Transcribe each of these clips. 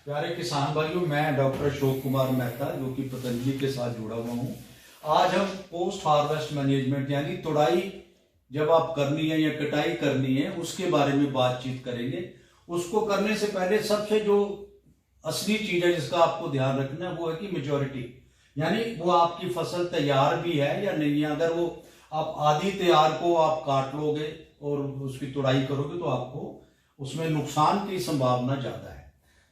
प्यारे किसान भाइयों, मैं डॉक्टर अशोक कुमार मेहता जो कि पतंजलि के साथ जुड़ा हुआ हूँ। आज हम पोस्ट हार्वेस्ट मैनेजमेंट यानी तुड़ाई जब आप करनी है या कटाई करनी है उसके बारे में बातचीत करेंगे। उसको करने से पहले सबसे जो असली चीज है जिसका आपको ध्यान रखना है वो है कि मेच्योरिटी, यानी वो आपकी फसल तैयार भी है या नहीं है। अगर वो आप आधी तैयार को आप काट लोगे और उसकी तुड़ाई करोगे तो आपको उसमें नुकसान की संभावना ज्यादा है।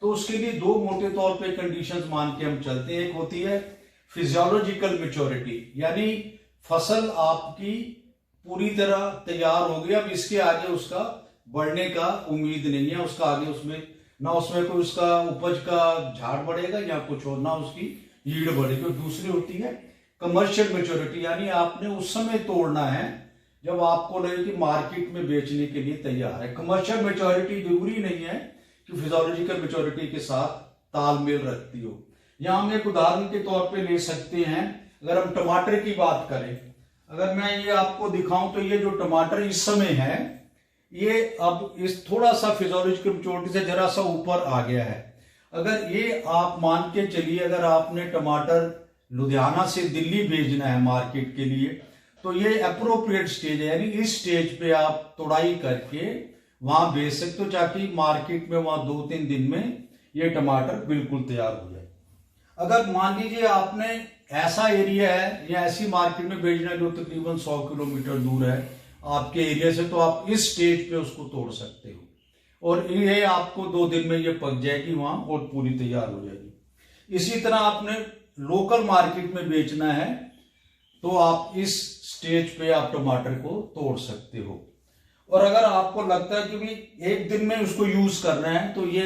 तो उसके लिए दो मोटे तौर पे कंडीशंस मान के हम चलते हैं। एक होती है फिजियोलॉजिकल मेच्योरिटी, यानी फसल आपकी पूरी तरह तैयार हो गई, अब इसके आगे उसका बढ़ने का उम्मीद नहीं है, उसका आगे उसमें ना उसमें कोई उसका उपज का झाड़ बढ़ेगा या कुछ और, ना उसकी यील्ड बढ़ेगी। और दूसरी होती है कमर्शियल मेच्योरिटी, यानी आपने उस समय तोड़ना है जब आपको लगे कि मार्केट में बेचने के लिए तैयार है। कमर्शियल मेच्योरिटी जरूरी नहीं है कि फिजियोलॉजिकल मेच्योरिटी के साथ तालमेल रखती हो। यहां हम एक उदाहरण के तौर पे ले सकते हैं। अगर हम टमाटर की बात करें, अगर मैं ये आपको दिखाऊं तो ये जो टमाटर इस समय है ये अब इस थोड़ा सा फिजियोलॉजिकल मेच्योरिटी से जरा सा ऊपर आ गया है। अगर ये आप मान के चलिए, अगर आपने टमाटर लुधियाना से दिल्ली भेजना है मार्केट के लिए, तो ये अप्रोप्रिएट स्टेज है, यानी इस स्टेज पे आप तुड़ाई करके वहां बेच सकते हो ताकि मार्केट में वहां 2-3 दिन में ये टमाटर बिल्कुल तैयार हो जाए। अगर मान लीजिए आपने ऐसा एरिया है या ऐसी मार्केट में भेजना है जो तकरीबन 100 किलोमीटर दूर है आपके एरिया से, तो आप इस स्टेज पे उसको तोड़ सकते हो और ये आपको 2 दिन में ये पक जाएगी वहां और पूरी तैयार हो जाएगी। इसी तरह आपने लोकल मार्केट में बेचना है तो आप इस स्टेज पे आप टमाटर को तोड़ सकते हो। और अगर आपको लगता है कि भी एक दिन में उसको यूज करना है तो ये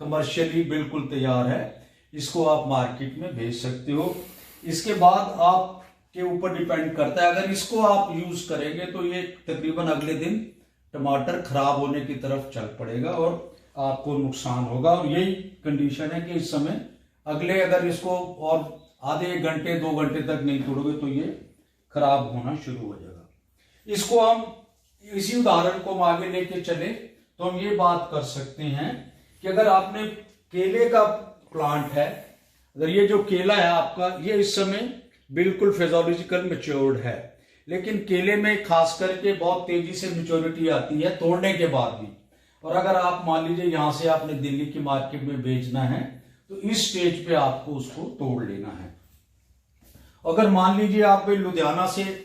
कमर्शियली बिल्कुल तैयार है, इसको आप मार्केट में भेज सकते हो। इसके बाद आपके ऊपर डिपेंड करता है, अगर इसको आप यूज करेंगे तो ये तकरीबन अगले दिन टमाटर खराब होने की तरफ चल पड़ेगा और आपको नुकसान होगा। और यही कंडीशन है कि इस समय अगले अगर इसको और आधे 1 घंटे 2 घंटे तक नहीं तोड़ोगे तो ये खराब होना शुरू हो जाएगा। इसको हम इसी उदाहरण को हम आगे लेके चले तो हम ये बात कर सकते हैं कि अगर आपने केले का प्लांट है, अगर ये जो केला है आपका ये इस समय बिल्कुल फिजियोलॉजिकल मैच्योर्ड है, लेकिन केले में खास करके बहुत तेजी से मैच्योरिटी आती है तोड़ने के बाद भी। और अगर आप मान लीजिए यहां से आपने दिल्ली की मार्केट में बेचना है तो इस स्टेज पे आपको उसको तोड़ लेना है। अगर मान लीजिए आप लुधियाना से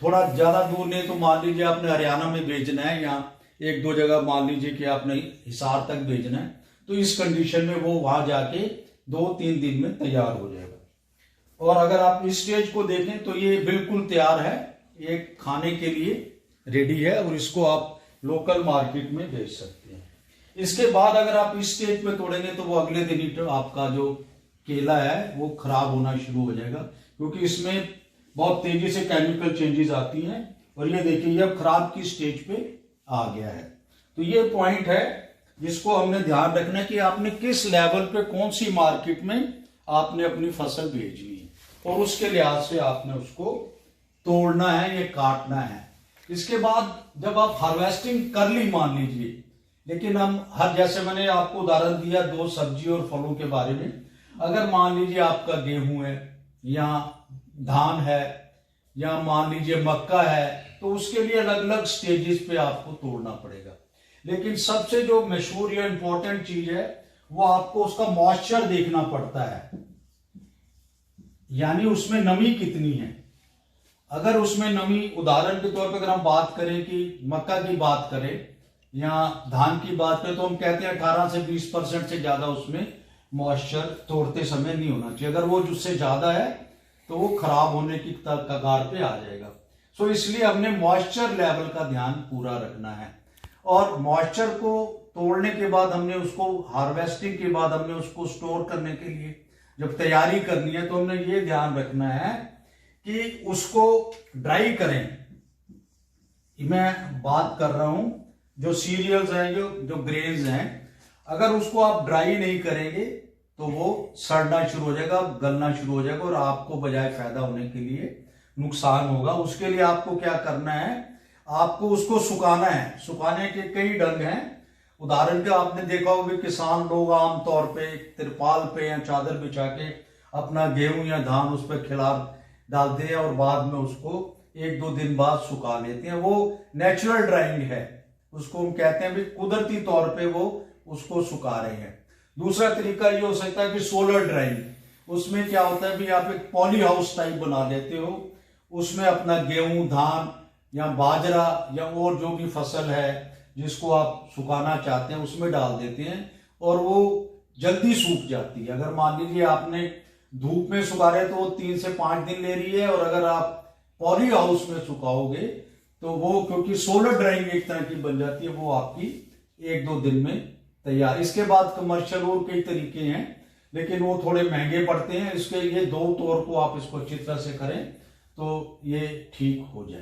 थोड़ा ज्यादा दूर नहीं, तो मान लीजिए आपने हरियाणा में बेचना है या 1-2 जगह मान लीजिए कि आपने हिसार तक बेचना है, तो इस कंडीशन में वो वहां जाके 2-3 दिन में तैयार हो जाएगा। और अगर आप इस स्टेज को देखें तो ये बिल्कुल तैयार है, ये खाने के लिए रेडी है और इसको आप लोकल मार्केट में बेच सकते हैं। इसके बाद अगर आप इस स्टेज पे तोड़ेंगे तो वो अगले दिन ही आपका जो केला है वो खराब होना शुरू हो जाएगा, क्योंकि इसमें बहुत तेजी से केमिकल चेंजेस आती हैं। और ये देखिए ये अब खराब की स्टेज पे आ गया है। तो ये पॉइंट है जिसको हमने ध्यान रखना है कि आपने किस लेवल पे कौन सी मार्केट में आपने अपनी फसल भेजनी है और उसके लिहाज से आपने उसको तोड़ना है या काटना है। इसके बाद जब आप हार्वेस्टिंग कर ली मान लीजिए, लेकिन हम जैसे मैंने आपको उदाहरण दिया 2 सब्जी और फलों के बारे में, अगर मान लीजिए आपका गेहूं है या धान है या मान लीजिए मक्का है, तो उसके लिए अलग अलग स्टेजेस पे आपको तोड़ना पड़ेगा। लेकिन सबसे जो मशहूर या इंपॉर्टेंट चीज है वो आपको उसका मॉइस्चर देखना पड़ता है, यानी उसमें नमी कितनी है। अगर उसमें नमी, उदाहरण के तौर पर अगर हम बात करें कि मक्का की बात करें या धान की बात करें, तो हम कहते हैं 18 से 20% से ज्यादा उसमें मॉइस्चर तोड़ते समय नहीं होना चाहिए। अगर वो उससे ज्यादा है तो वो खराब होने की कगार पे आ जाएगा। सो इसलिए हमने मॉइस्चर लेवल का ध्यान पूरा रखना है। और मॉइस्चर को तोड़ने के बाद हमने उसको हार्वेस्टिंग के बाद हमने उसको स्टोर करने के लिए जब तैयारी करनी है तो हमने ये ध्यान रखना है कि उसको ड्राई करें। मैं बात कर रहा हूं जो सीरियल्स हैं, जो ग्रेन्स हैं, अगर उसको आप ड्राई नहीं करेंगे तो वो सड़ना शुरू हो जाएगा, गलना शुरू हो जाएगा और आपको बजाय फायदा होने के लिए नुकसान होगा। उसके लिए आपको क्या करना है, आपको उसको सुखाना है। सुखाने के कई ढंग हैं। उदाहरण के आपने देखा होगा कि किसान लोग आमतौर पे तिरपाल पे या चादर बिछा के अपना गेहूं या धान उस पर खिला डालते हैं और बाद में उसको 1-2 दिन बाद सुखा लेते हैं। वो नेचुरल ड्राइंग है, उसको हम कहते हैं भी कुदरती तौर पे वो उसको सुखा रहे हैं। दूसरा तरीका ये हो सकता है कि सोलर ड्राइंग, उसमें क्या होता है भी आप एक पॉली हाउस टाइप बना लेते हो, उसमें अपना गेहूं धान या बाजरा या और जो भी फसल है जिसको आप सुखाना चाहते हैं उसमें डाल देते हैं और वो जल्दी सूख जाती है। अगर मान लीजिए आपने धूप में सुखा रहे तो वो 3 से 5 दिन ले रही है, और अगर आप पॉली हाउस में सुखाओगे तो वो, क्योंकि सोलर ड्राइंग एक तरह की बन जाती है, वो आपकी 1-2 दिन में तैयार। इसके बाद कमर्शियल और कई तरीके हैं लेकिन वो थोड़े महंगे पड़ते हैं। इसके ये 2 तौर को आप इसको अच्छी तरह से करें तो ये ठीक हो जाए।